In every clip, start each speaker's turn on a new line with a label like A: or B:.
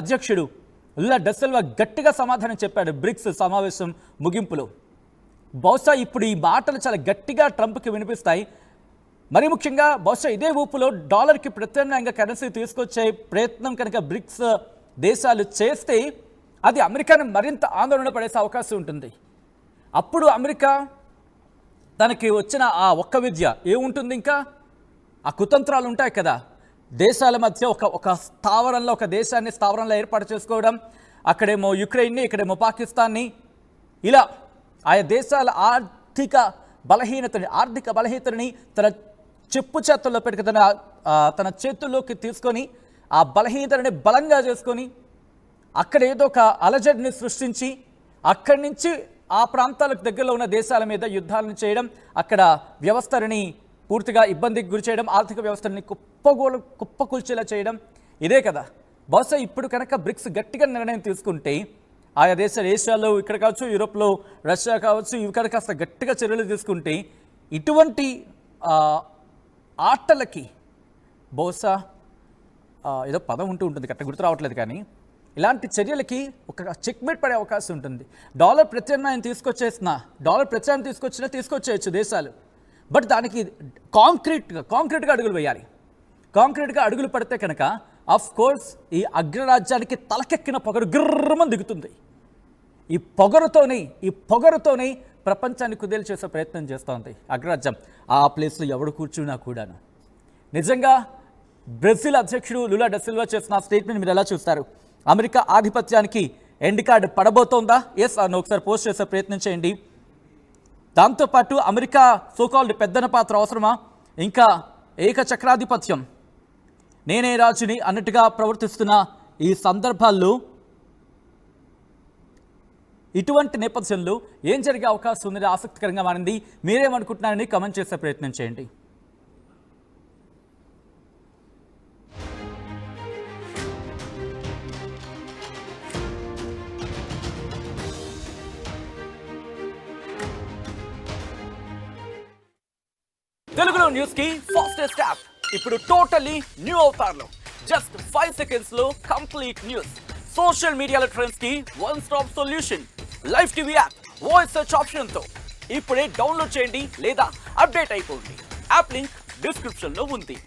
A: అధ్యక్షుడు Lula da Silva గట్టిగా సమాధానం చెప్పాడు బ్రిక్స్ సమావేశం ముగింపులో. బహుశా ఇప్పుడు ఈ మాటలు చాలా గట్టిగా ట్రంప్కి వినిపిస్తాయి. మరి ముఖ్యంగా బహుశా ఇదే ఊపులో డాలర్కి ప్రత్యామ్నాయంగా కరెన్సీ తీసుకొచ్చే ప్రయత్నం కనుక బ్రిక్స్ దేశాలు చేస్తే అది అమెరికాను మరింత ఆందోళన పడేసే అవకాశం ఉంటుంది. అప్పుడు అమెరికా తనకి వచ్చిన ఆ ఒక్క విద్య ఏముంటుంది, ఇంకా ఆ కుతంత్రాలు ఉంటాయి కదా, దేశాల మధ్య ఒక స్థావరంలో ఒక దేశాన్ని స్థావరంలో ఏర్పాటు చేసుకోవడం, అక్కడేమో యుక్రెయిన్ని ఇక్కడేమో పాకిస్తాన్ని, ఇలా ఆయా దేశాల ఆర్థిక బలహీనతని తన చెప్పు చేతుల్లో పెట్టి తన చేతుల్లోకి తీసుకొని ఆ బలహీనతని బలంగా చేసుకొని అక్కడ ఏదో ఒక అలజడిని సృష్టించి అక్కడి నుంచి ఆ ప్రాంతాలకు దగ్గరలో ఉన్న దేశాల మీద యుద్ధాలను చేయడం, అక్కడ వ్యవస్థని పూర్తిగా ఇబ్బందికి గురి చేయడం, ఆర్థిక వ్యవస్థని కుప్పకూల్చేలా చేయడం, ఇదే కదా. బహుశా ఇప్పుడు కనుక బ్రిక్స్ గట్టిగా నిర్ణయం తీసుకుంటే ఆయా దేశాలు ఏషియాలో ఇక్కడ కావచ్చు, యూరోప్లో రష్యా కావచ్చు, ఇవి కనుక కాస్త గట్టిగా చర్యలు తీసుకుంటే ఇటువంటి ఆటలకి బహుశా ఏదో పదం ఉంటుంది కరెక్ట్ గుర్తు రావట్లేదు, కానీ ఇలాంటి చర్యలకి ఒక చెక్మేట్ పడే అవకాశం ఉంటుంది. డాలర్ ప్రత్యామ్నాయం తీసుకొచ్చేయచ్చు దేశాలు, బట్ దానికి కాంక్రీట్గా అడుగులు వేయాలి. కాంక్రీట్గా అడుగులు పడితే కనుక ఆఫ్ కోర్స్ ఈ అగ్రరాజ్యానికి తలకెక్కిన పొగరు గిర్రమని దిగుతుంది. ఈ పొగరుతోనే ప్రపంచాన్ని కుదేలు చేసే ప్రయత్నం చేస్తోంది అగ్రరాజ్యం. ఆ ప్లేస్లో ఎవడు కూర్చున్నా కూడాను. నిజంగా బ్రెజిల్ అధ్యక్షుడు లులా డా సిల్వా చేసిన స్టేట్మెంట్ మీరు ఎలా చూస్తారు? అమెరికా ఆధిపత్యానికి ఎండ్ కార్డు పడబోతోందా? ఎస్ అని ఒకసారి పోస్ట్ చేసే ప్రయత్నం చేయండి. దాంతోపాటు అమెరికా సోకాల్డ్ పెద్దన పాత్ర అవసరమా? ఇంకా ఏకచక్రాధిపత్యం, నేనే రాజుని అన్నట్టుగా ప్రవర్తిస్తున్న ఈ సందర్భాల్లో ఇటువంటి నేపథ్యంలో ఏం జరిగే అవకాశం ఉందని ఆసక్తికరంగా మారింది. మీరేమనుకుంటున్నారని కమెంట్ చేసే ప్రయత్నం చేయండి. తెలుగులో న్యూస్ కి ఫాస్టెస్ట్ యాప్ ఇప్పుడు టోటలీ న్యూ అవతార్లో జస్ట్ 5 seconds లో కంప్లీట్ న్యూస్. సోషల్ మీడియాలో ట్రెండ్స్ కి one stop solution. Live TV app voice search option తో ఇప్పుడే డౌన్లోడ్ చేయండి లేదా అప్డేట్ అయిపోండి. యాప్ లింక్ డిస్క్రిప్షన్ లో ఉంది.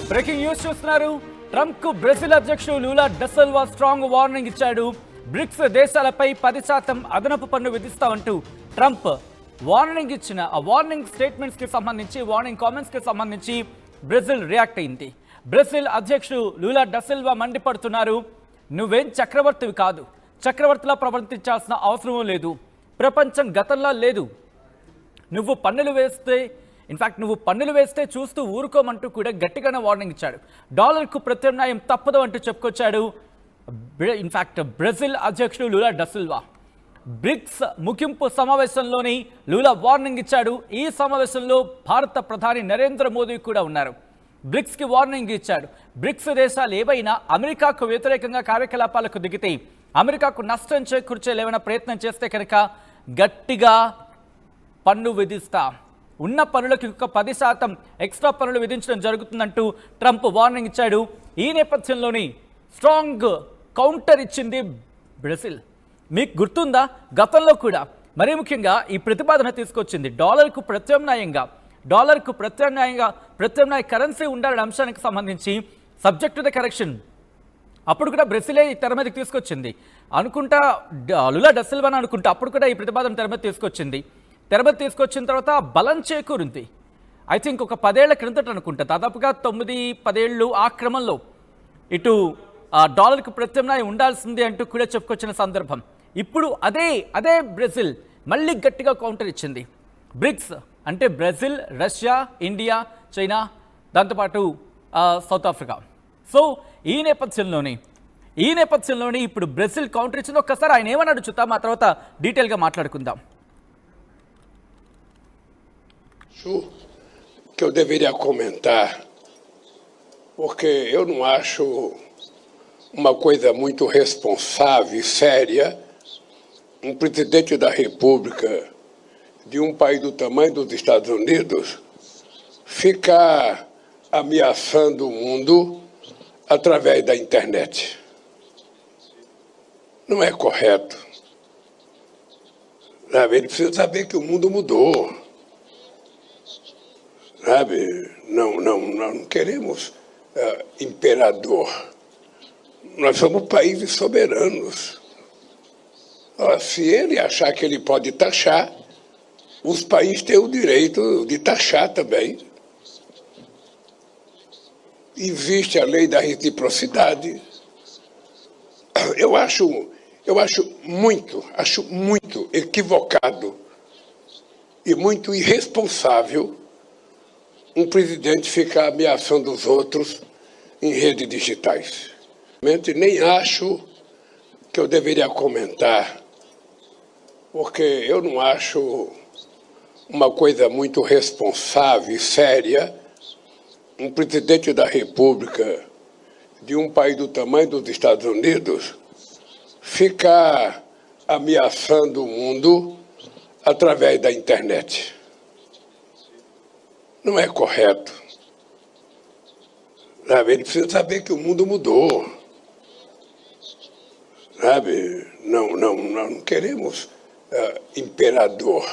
A: బ్రేకింగ్ న్యూస్ చూస్తున్నారు. ట్రంప్ కు బ్రెజిల్ అధ్యక్షుడు Lula da Silva strong warning ఇచ్చాడు. బ్రిక్స్ దేశాలపై 10% అదనపు పన్ను విధిస్తామంటూ ట్రంప్ వార్నింగ్ ఇచ్చిన ఆ వార్నింగ్ స్టేట్మెంట్స్ కి సంబంధించి, వార్నింగ్ కామెంట్స్ కి సంబంధించి బ్రెజిల్ రియాక్ట్ అయింది. బ్రెజిల్ అధ్యక్షుడు లులా డా సిల్వా మండిపడుతున్నారు. నువ్వేం చక్రవర్తివి కాదు, చక్రవర్తిలా ప్రవర్తించాల్సిన అవసరం లేదు, ప్రపంచం గతంలో లేదు, నువ్వు పన్నులు వేస్తే చూస్తూ ఊరుకోమంటూ కూడా గట్టిగానే వార్నింగ్ ఇచ్చాడు. డాలర్కు ప్రత్యామ్నాయం తప్పదు అంటూ చెప్పుకొచ్చాడు ఇన్ఫాక్ట్ బ్రెజిల్ అధ్యక్షుడు లులా డా సిల్వా. బ్రిక్స్ ముగింపు సమావేశంలోని లులా వార్నింగ్ ఇచ్చాడు. ఈ సమావేశంలో భారత ప్రధాని నరేంద్ర మోదీ కూడా ఉన్నారు. బ్రిక్స్కి వార్నింగ్ ఇచ్చాడు. బ్రిక్స్ దేశాలు ఏవైనా అమెరికాకు వ్యతిరేకంగా కార్యకలాపాలకు దిగితే, అమెరికాకు నష్టం చేకూర్చేలేమైనా ప్రయత్నం చేస్తే కనుక గట్టిగా పన్ను విధిస్తా, ఉన్న పన్నులకు 10% ఎక్స్ట్రా పన్నులు విధించడం జరుగుతుందంటూ ట్రంప్ వార్నింగ్ ఇచ్చాడు. ఈ నేపథ్యంలోని స్ట్రాంగ్ కౌంటర్ ఇచ్చింది బ్రెజిల్. మీకు గుర్తుందా, గతంలో కూడా మరీ ముఖ్యంగా ఈ ప్రతిపాదన తీసుకొచ్చింది. డాలర్కు ప్రత్యామ్నాయ కరెన్సీ ఉండాలనే అంశానికి సంబంధించి సబ్జెక్ట్ టు ద కరెక్షన్. అప్పుడు కూడా బ్రెజిలే తెర మీదకి తీసుకొచ్చింది అనుకుంటా, లులా డా సిల్వా అనుకుంటా. అప్పుడు కూడా ఈ ప్రతిపాదన తెర మీద తీసుకొచ్చిన తర్వాత బలం చేకూరింది. ఐ థింక్ ఒక 10 ఏళ్ల క్రిందట అనుకుంటా, దాదాపుగా 9-10 ఏళ్ళు ఆ క్రమంలో ఇటు డాలర్కు ప్రత్యామ్నాయం ఉండాల్సింది అంటూ కూడా చెప్పుకొచ్చిన సందర్భం. ఇప్పుడు అదే బ్రెజిల్ మళ్ళీ గట్టిగా కౌంటర్ ఇచ్చింది. బ్రిక్స్ అంటే బ్రెజిల్, రష్యా, ఇండియా, చైనా, దాంతోపాటు సౌత్ ఆఫ్రికా. సో ఈ నేపథ్యంలోనే ఇప్పుడు బ్రెజిల్ కౌంటర్ ఇచ్చింది. ఒక్కసారి ఆయన ఏమన్నాడు చూద్దాం, ఆ తర్వాత డీటెయిల్గా మాట్లాడుకుందాం.
B: Que eu deveria comentar, porque eu não acho uma coisa muito responsável e séria, um presidente da República de um país do tamanho dos Estados Unidos ficar ameaçando o mundo através da internet. Não é correto. Sabe? Ele precisa saber que o mundo mudou. Sabe? Não queremos imperador. Nós somos países soberanos. Se ele achar que ele pode taxar, os países têm o direito de taxar também. Existe a lei da reciprocidade. Eu acho muito equivocado e muito irresponsável um presidente ficar ameaçando os outros em redes digitais. Nem acho que eu deveria comentar, porque eu não acho uma coisa muito responsável e séria um presidente da República de um país do tamanho dos Estados Unidos ficar ameaçando o mundo através da internet. Não é correto. Sabe? Ele precisa saber que o mundo mudou. Sabe? Não queremos imperador.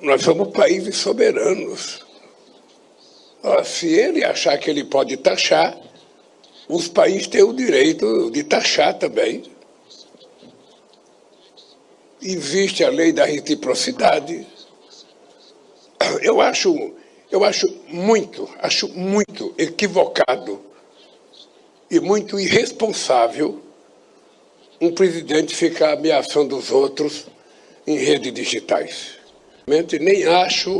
B: Nós somos países soberanos. Se ele achar que ele pode taxar, os países têm o direito de taxar também. Existe a lei da reciprocidade. Eu acho muito equivocado e muito irresponsável um presidente ficar ameaçando os outros em redes digitais. Nem acho.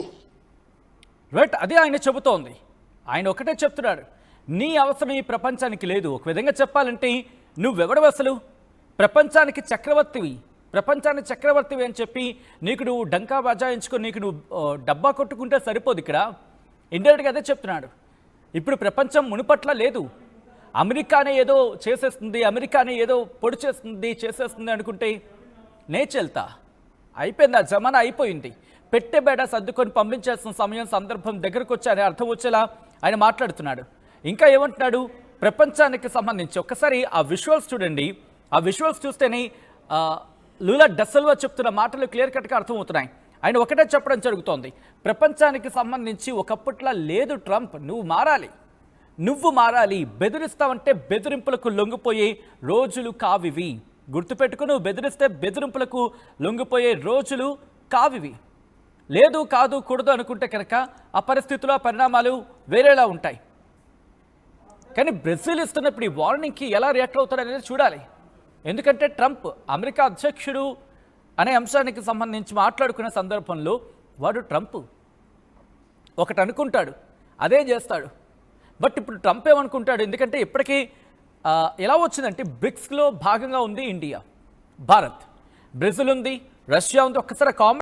A: Right, అదే ఆయన చెబుతోంది. ఆయన ఒకటే చెప్తున్నాడు, నీ అవసరం ఈ ప్రపంచానికి లేదు. ఒక విధంగా చెప్పాలంటే నువ్వెవడవు అసలు? ప్రపంచానికి చక్రవర్తివి అని చెప్పి నీకు నువ్వు డంకా బజాయించుకొని నీకు నువ్వు డబ్బా కొట్టుకుంటే సరిపోదు. ఇక్కడ ఇండైరెక్ట్గా అదే చెప్తున్నాడు. ఇప్పుడు ప్రపంచం మునుపట్ల లేదు. అమెరికానే ఏదో చేసేస్తుంది, అమెరికానే ఏదో పొడి చేసేస్తుంది అనుకుంటే నేచెళ్తా. అయిపోయింది, ఆ జమానా అయిపోయింది. పెట్టెబేడ సర్దుకొని పంపించాల్సిన సమయం సందర్భం దగ్గరకు వచ్చారని అర్థం వచ్చేలా ఆయన మాట్లాడుతున్నాడు. ఇంకా ఏమంటున్నాడు? ప్రపంచానికి సంబంధించి ఒక్కసారి ఆ విజువల్స్ చూడండి. ఆ విజువల్స్ చూస్తేనే లూలా డసిల్వా చెప్తున్న మాటలు క్లియర్ కట్గా అర్థమవుతున్నాయి. ఆయన ఒకటే చెప్పడం జరుగుతోంది, ప్రపంచానికి సంబంధించి ఒకప్పట్లా లేదు ట్రంప్, నువ్వు మారాలి. బెదిరిస్తావంటే బెదిరింపులకు లొంగిపోయే రోజులు కావివి. గుర్తుపెట్టుకు, నువ్వు బెదిరిస్తే బెదిరింపులకు లొంగిపోయే రోజులు కావివి. లేదు, కాదు, కూడదు అనుకుంటే కనుక ఆ పరిస్థితుల్లో పరిణామాలు వేరేలా ఉంటాయి. కానీ బ్రెజిల్ ఇస్తున్నప్పుడు ఈ వార్నింగ్కి ఎలా రియాక్ట్ అవుతాడనేది చూడాలి. ఎందుకంటే ట్రంప్ అమెరికా అధ్యక్షుడు అనే అంశానికి సంబంధించి మాట్లాడుకునే సందర్భంలో వాడు ట్రంప్ ఒకటి అనుకుంటాడు, అదే చేస్తాడు. బట్ ఇప్పుడు ట్రంప్ ఏమనుకుంటాడు? ఎందుకంటే ఇప్పటికీ ఎలా వచ్చిందంటే బ్రిక్స్లో భాగంగా ఉంది ఇండియా, భారత్, బ్రెజిల్ ఉంది, రష్యా ఉంది. ఒక్కసారి